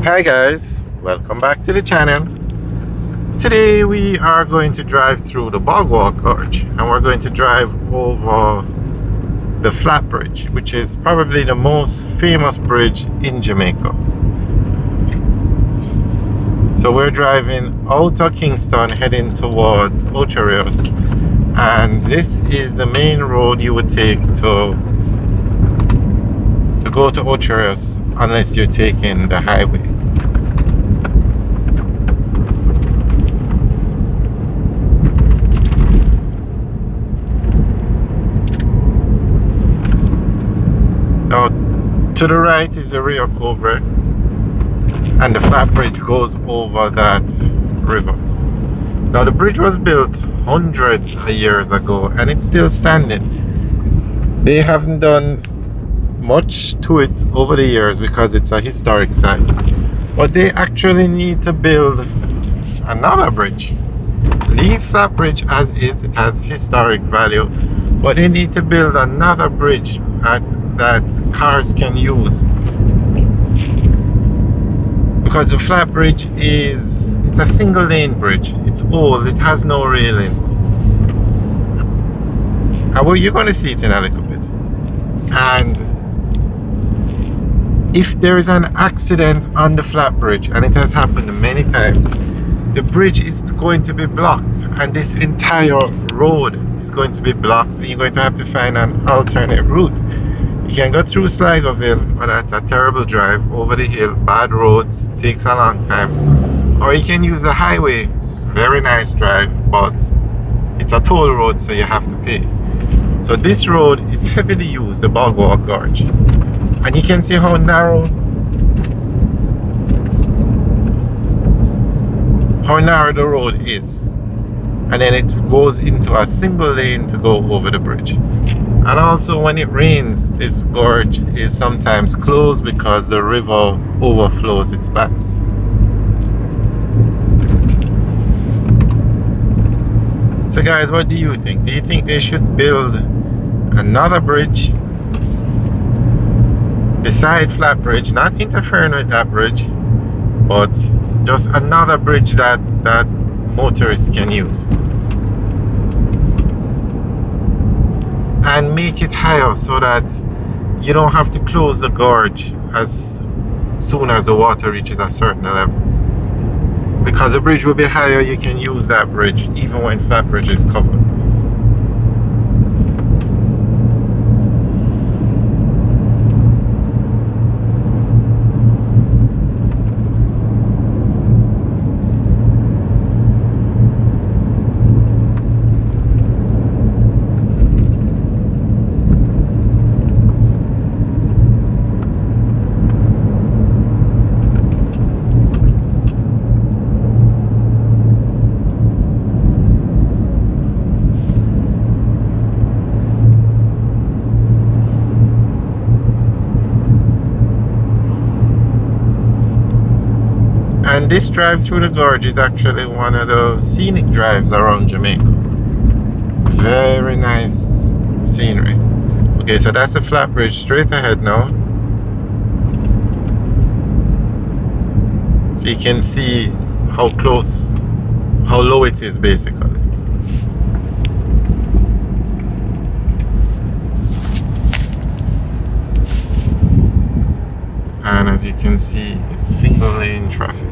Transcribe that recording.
Hi guys, welcome back to the channel. Today we are going to drive through the Boardwalk Arch and we're going to drive over the Flat Bridge, which is probably the most famous bridge in Jamaica. So we're driving out of Kingston heading towards Ocho Rios, and this is the main road you would take to go to Ocho Rios unless you're taking the highway. Now, to the right is the Rio Cobre, and the Flat Bridge goes over that river. Now, the bridge was built hundreds of years ago, and it's still standing. They haven't done much to it over the years because it's a historic site. But they actually need to build another bridge. Leave Flat Bridge as is, it has historic value, but they need to build another bridge that cars can use, because the Flat Bridge it's a single lane bridge. It's old, it has no railings, and well, you're going to see it in a little bit. And if there is an accident on the Flat Bridge, and it has happened many times, the bridge is going to be blocked, and this entire road is going to be blocked, and you're going to have to find an alternate route. You can go through Sligoville, but that's a terrible drive over the hill, bad roads, takes a long time. Or you can use a highway, very nice drive, but it's a toll road, so you have to pay. So this road is heavily used, the Boardwalk Arch, and you can see how narrow the road is, and then it goes into a single lane to go over the bridge. And also when it rains, this gorge is sometimes closed because the river overflows its banks. So guys, what do you think? Do you think they should build another bridge beside Flat Bridge, not interfering with that bridge, but just another bridge that motorists can use, and make it higher so that you don't have to close the gorge as soon as the water reaches a certain level? Because the bridge will be higher, you can use that bridge even when Flat Bridge is covered. And this drive through the gorge is actually one of the scenic drives around Jamaica. Very nice scenery. Okay, so that's the Flat Bridge straight ahead now. So you can see how low it is basically. And as you can see, it's single lane traffic.